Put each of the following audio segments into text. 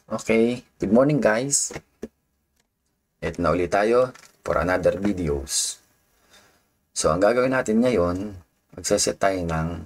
Okay, good morning guys. Ito na ulit tayo for another videos. So, ang gagawin natin ngayon, magsaset tayo ng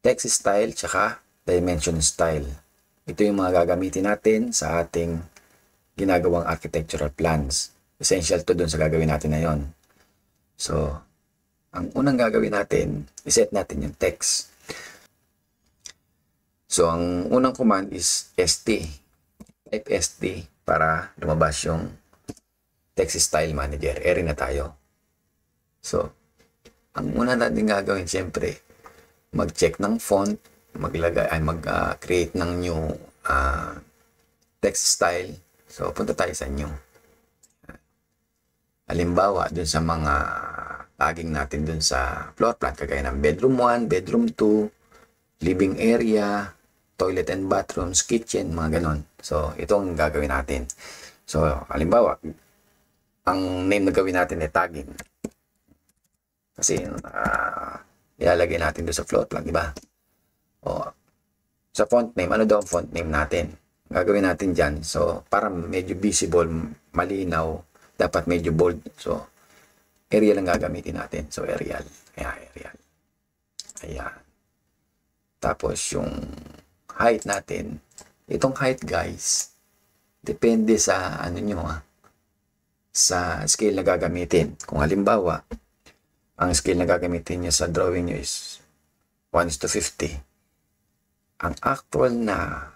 text style tsaka dimension style. Ito yung mga gagamitin natin sa ating ginagawang architectural plans. Essential to dun sa gagawin natin ngayon. So, ang unang gagawin natin, iset natin yung text. So, ang unang command is st. Type st para lumabas yung text style manager. Eri na tayo. So, ang una natin gagawin, siyempre, mag-check ng font, mag-create ng new text style. So, punta tayo sa new. Halimbawa, dun sa mga tagging natin dun sa floor plan, kagaya ng bedroom 1, bedroom 2, living area, toilet and bathrooms, kitchen, mga ganon. So, itong gagawin natin. So, halimbawa, ang name na gawin natin ay tagging. Kasi, ilalagay natin doon sa floor plan, di ba? O, sa font name, ano daw ang font name natin? Gagawin natin dyan. So, para medyo visible, malinaw, dapat medyo bold. So, Arial ang gagamitin natin. So, Arial. Ayan, Arial. Ayan. Tapos, yung height natin. Itong height, guys, depende sa, sa scale na gagamitin. Kung halimbawa, ang scale na gagamitin nyo sa drawing nyo is 1:50. Ang actual na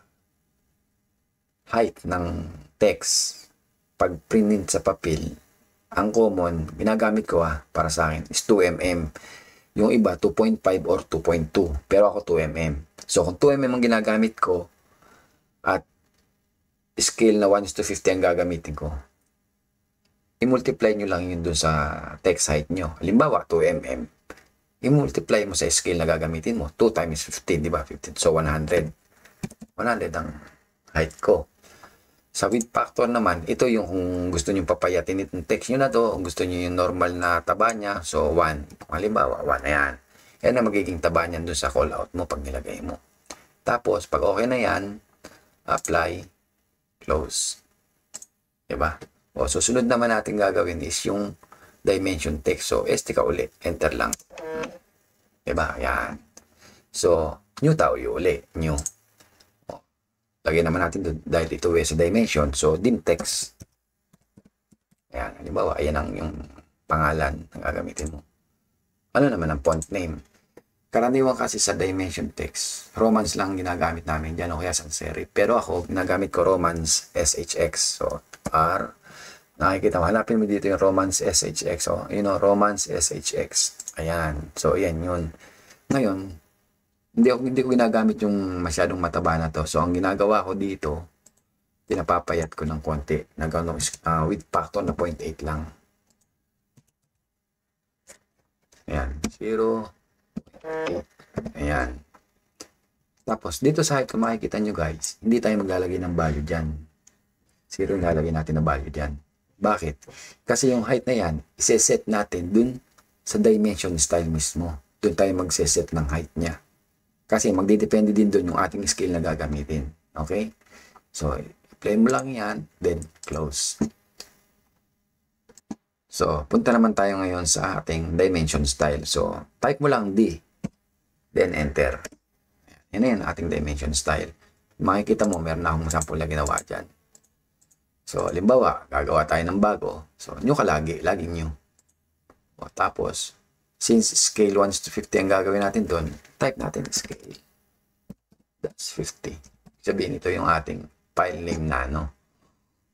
height ng text, pag printed sa papel, ang common, ginagamit ko para sa akin, is 2 mm. Yung iba, 2.5 or 2.2. Pero ako 2 mm. So, kung 2 mm ang ginagamit ko, at scale na 1:50 ang gagamitin ko, i-multiply nyo lang yun dun sa text height nyo. Halimbawa, 2 mm. I-multiply mo sa scale na gagamitin mo. 2 times 15, di ba? 15. So, 100. 100 ang height ko. Sa width factor naman, ito yung kung gusto nyo papayatin itong text nyo na to, kung gusto nyo yung normal na taba niya, so 1. Halimbawa, 1 na yan. Yan ang magiging taba niyan dun sa callout mo pag nilagay mo. Tapos, pag okay na yan, apply, close. Diba? O, susunod naman natin gagawin is yung dimension text. So, ST ka ulit. Enter lang. Diba? Yan. So, new tayo ulit. New. O, lagyan naman natin doon dahil ito sa dimension. So, dim text. Ayan. Halimbawa, ayan ang yung pangalan na gagamitin mo. Ano naman ang font name? Karaniwan kasi sa dimension text, Romance lang ginagamit namin dyan o kaya sans serif. Pero ako, ginagamit ko Romance SHX. So, R. Nakikita mo, hanapin mo dito yung Romance SHX. So, Romance SHX. Ayan. So, ayan yun. Ngayon, hindi ko ginagamit yung masyadong mataba na to. So, ang ginagawa ko dito, pinapapayat ko ng konti. Width factor na 0.8 lang. Ayan. 0. Ayan. Tapos, dito sa height, kung makikita nyo guys, hindi tayo maglalagay ng value dyan. 0 yung lalagay natin ng value dyan. Bakit? Kasi yung height na yan, iseset natin dun sa dimension style mismo. Dun tayo magseset ng height niya. Kasi magdidepende din dun yung ating scale na gagamitin. Okay? So, play mo lang yan, then close. So, punta naman tayo ngayon sa ating dimension style. So, type mo lang D, then enter. Yan na yan, ating dimension style. Makikita mo, meron na akong sample na ginawa dyan. So, halimbawa, gagawa tayo ng bago. So, new ka lagi, laging new. O, tapos, since scale 1:50 ang gagawin natin doon, type natin scale. That's 50. Sabihin, ito yung ating file name na,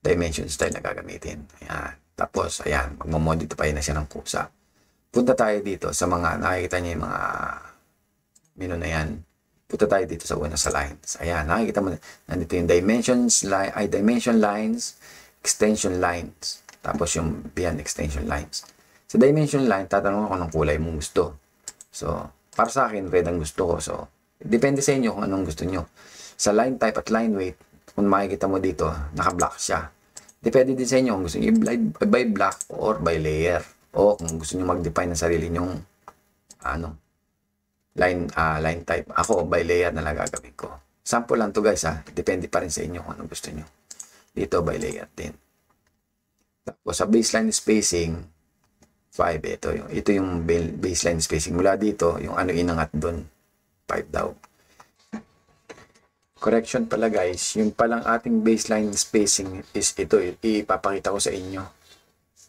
dimension style na gagamitin. Ayan. Tapos, ayan, magmamodify na siya ng kusa. Punta tayo dito sa mga, nakikita niyo yung mga menu na yan. Punta tayo dito sa una sa lines. Ayan, nakikita mo, nandito yung dimension lines, extension lines. Tapos yung beyond extension lines. Sa dimension line, tatanong ako ng kulay mong gusto. So, para sa akin, red ang gusto ko. So, depende sa inyo kung anong gusto nyo. Sa line type at line weight, kung makikita mo dito, naka-black siya. Depende din sa inyo kung gusto nyo by black or by layer. O kung gusto nyo mag-define ng sarili nyong line type. Ako, by layer na lang gagawin ko. Sample lang to guys ha. Depende pa rin sa inyo kung ano gusto nyo. Dito by layer din. Tapos sa baseline spacing, 5. Ito yung baseline spacing. Mula dito, yung ano inangat doon, 5 daw. Correction pala guys, yung palang ating baseline spacing is ito. Ipapakita ko sa inyo.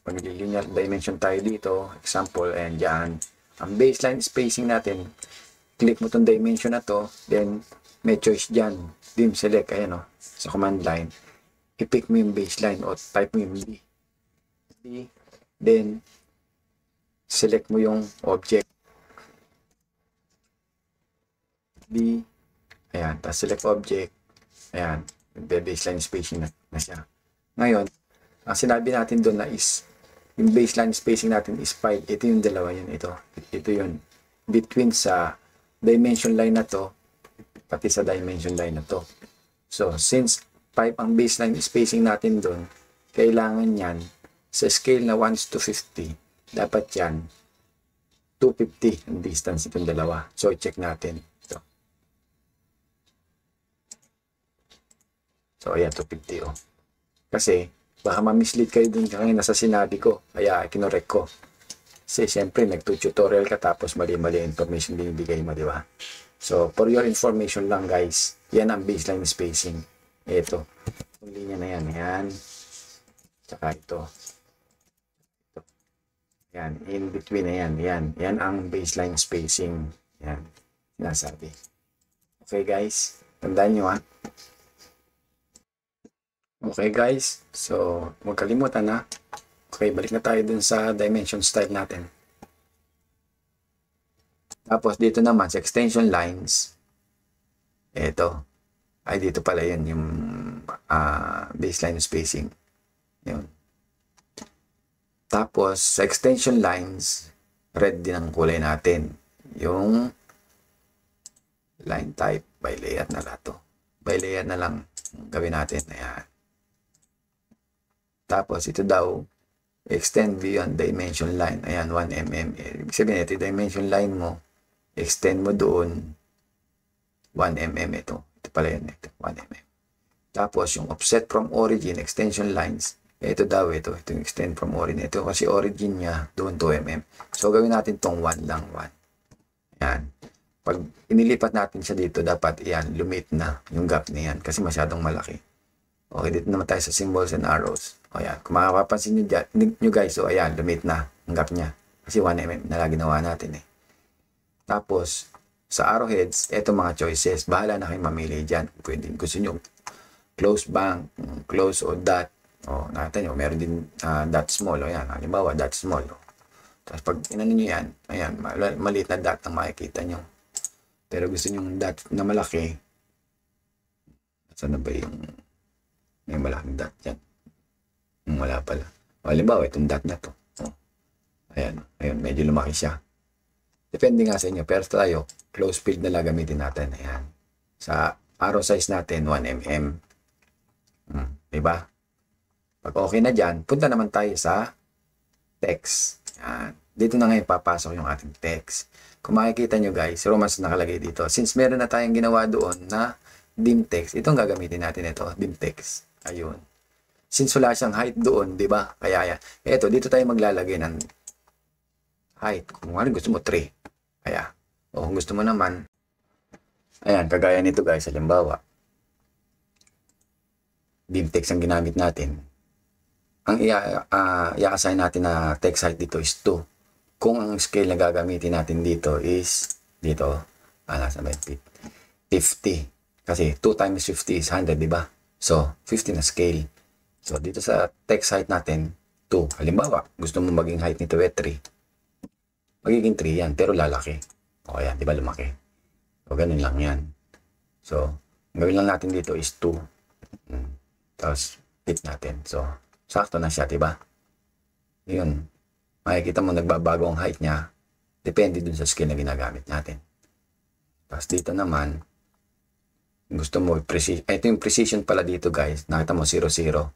Pag linear dimension tayo dito, example, and dyan. Ang baseline spacing natin, click mo tong dimension na to, then may choice dyan. Dim select, ayan o, sa command line. I-pick mo yung baseline o type mo yung D. Then, select mo yung object. D. Ayan, tapos select object. Ayan, baseline spacing na siya. Ngayon, ang sinabi natin doon na is, yung baseline spacing natin is 5. Ito yung dalawa yun. Ito yun. Between sa dimension line na to, pati sa dimension line na to. So, since 5 ang baseline spacing natin doon, kailangan yan, sa scale na 1:50, dapat yan, 250 ang distance itong dalawa. So, i-check natin. So, ayan, 250 oh. Kasi, baka ma-mislead kayo dun kanina sa sinabi ko. Kaya, kinorek ko. Kasi, siyempre, nag-tutorial ka tapos mali-mali information binibigay mo, di ba? So, for your information lang, guys, yan ang baseline spacing. Ito. Yung linya na yan. Ayan. Tsaka ito. Yan. In between na yan. Yan. Yan ang baseline spacing. Yan. Sinasabi. Okay, guys. Tandaan nyo, ha? Okay guys, so huwag kalimutan na. Okay, balik na tayo dun sa dimension style natin. Tapos dito naman sa extension lines, ito. Ay dito pala yun, yung baseline spacing. Yun. Tapos sa extension lines, red din ang kulay natin. Yung line type, by layer na lang to. By layer na lang gawin natin. Ayan. Tapos, ito daw, extend beyond dimension line. Ayan, 1 mm. Ibig sabihin, ito dimension line mo, extend mo doon, 1 mm ito. Ito pala yun, ito, 1 mm. Tapos, yung offset from origin, extension lines, ito daw, ito yung extend from origin. Ito kasi origin niya, doon 2 mm. So, gawin natin tong 1 lang, 1. Ayan. Pag inilipat natin siya dito, dapat, ayan, lumit na yung gap na yan kasi masyadong malaki. Okay, dito naman tayo sa symbols and arrows. O yan, kung makapapansin nyo guys, so ayan, lumit na ang gap niya. Kasi 1 mm na lang ginawa natin eh. Tapos, sa arrowheads, eto mga choices. Bahala na kayo mamili dyan. Pwede, gusto nyo, close bank, close o dot. O, nakita nyo, meron din dot small. O yan, halimbawa, dot small. O. Tapos, pag inano nyo yan, ayan, maliit na dot ang makikita nyo. Pero gusto nyo dot na malaki. Saan na ba yung may malaking dot dyan? Wala pala. O, halimbawa, itong dot na to. O. Ayan. Ayun, medyo lumaki siya. Depende nga sa inyo. Pero tayo, close field na lang gamitin natin. Ayan. Sa arrow size natin, 1 mm. Diba? Pag okay na dyan, punta naman tayo sa text. Ayan. Dito na ngayon papasok yung ating text. Kung makikita nyo guys, romance nakalagay dito. Since meron na tayong ginawa doon na dim text, itong gagamitin natin ito, dim text. Ayun. Since wala siyang height doon, di ba? Kaya yan. Eto, dito tayo maglalagay ng height. Kung ano gusto mo, 3. Kaya. O kung gusto mo naman, ayan, kagaya nito guys, halimbawa. Dim text ang ginamit natin. Ang i-assign natin na text height dito is 2. Kung ang scale na gagamitin natin dito is, dito, nasa 50. Kasi 2 times 50 is 100, di ba? So, 50 na scale. So, dito sa text height natin, 2. Halimbawa, gusto mo maging height nito 3. Magiging 3 yan, pero lalaki. O, yan, di ba lumaki? O, ganun lang yan. So, gawin lang natin dito is 2. Tapos, fit natin. So, sakto na siya, di ba? Yun. Makikita mo, nagbabago ang height niya. Depende dun sa scale na ginagamit natin. Tapos, dito naman, gusto mo, precision. Ito yung precision pala dito, guys. Nakita mo, 0, 0.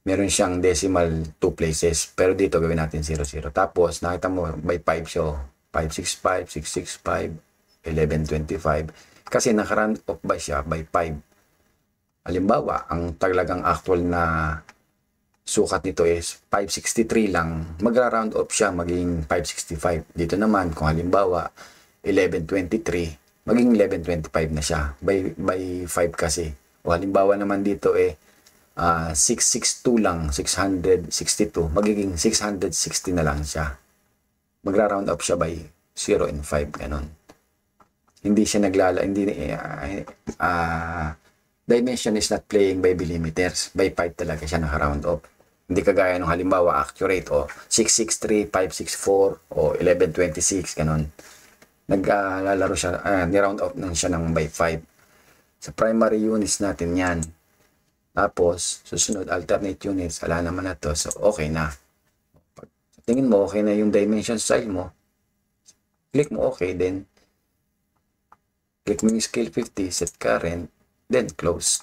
Meron siyang decimal 2 places. Pero dito, gawin natin 0, 0. Tapos, nakita mo, by 5 siya. 565, 665, 1125. Kasi naka-round off by siya by 5. Halimbawa, ang talagang actual na sukat nito is 563 lang. Magra-round off siya maging 565. Dito naman, kung halimbawa 1123, maging 1125 na siya by 5 kasi. O halimbawa naman dito 662 lang, 662, magiging 660 na lang siya. Magra-round up siya by 0 and 5, ganun. Hindi siya dimension is not playing by millimeters. By 5 talaga siya naka-round up. Hindi kagaya nung halimbawa accurate o 663, 564 o 1126, ganun. Naglalaro siya, ni-round up nang siya ng by 5. Sa primary units natin yan. Tapos, susunod, alternate units, ala naman na to. So, okay na. Pag tingin mo, okay na yung dimension style mo, click mo okay, then click mo yung scale 50, set current, then close.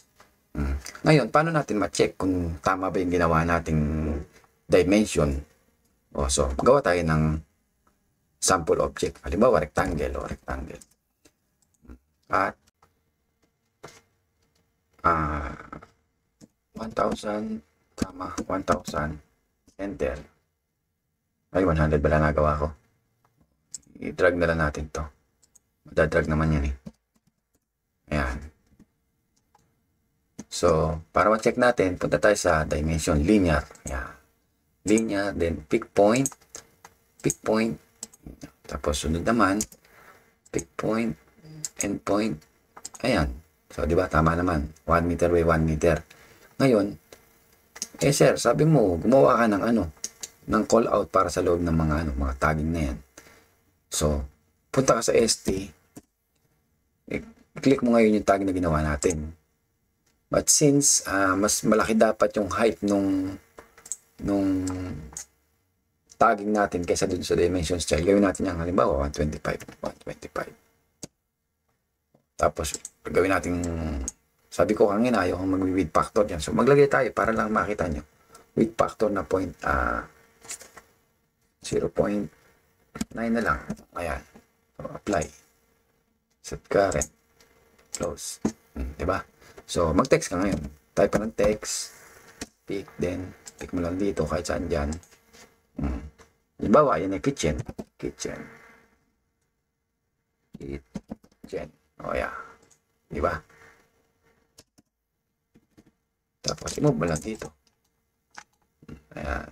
Ngayon, paano natin ma-check kung tama ba yung ginawa nating dimension? So, gawa tayo ng sample object. Halimbawa, rectangle o rectangle. At 1,000, 1,000, enter. Ay, 100 pala nagawa ko. I-drag na lang natin to. Madadrag naman yan eh. Ayan. So, para ma-check natin, punta tayo sa dimension, linear. Ayan. Linear, then pick point. Tapos sunod naman, pick point, end point. Ayan. So, di ba? Tama naman. 1 meter by 1 meter. Ngayon, sir, sabi mo, gumawa ka ng ng call out para sa loob ng mga tagging na yan. So, punta ka sa ST, click mo ngayon yung tag na ginawa natin. But since mas malaki dapat yung height nung tagging natin kaysa dun sa dimension style, gawin natin yung halimbawa 125. Tapos, gawin natin, sabi ko kanina, ayaw kong mag-width factor yan. So, maglagay tayo para lang makita nyo. Width factor na 0.9 na lang. Ayan. So, apply. Set current. Close. Diba? So, mag-text ka ngayon. Type ka ng text. Pick, then, pick mo lang dito kahit saan dyan. Halimbawa, yan ay kitchen. Kitchen. O, yeah. Diba? Tapos, i-move mo lang dito. Ayan.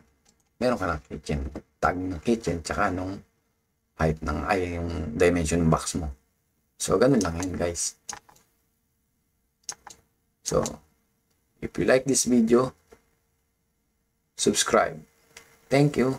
Meron ka ng kitchen. Tag ng kitchen, tsaka nung height ng, yung dimension box mo. So, ganun lang yun, guys. So, if you like this video, subscribe. Thank you.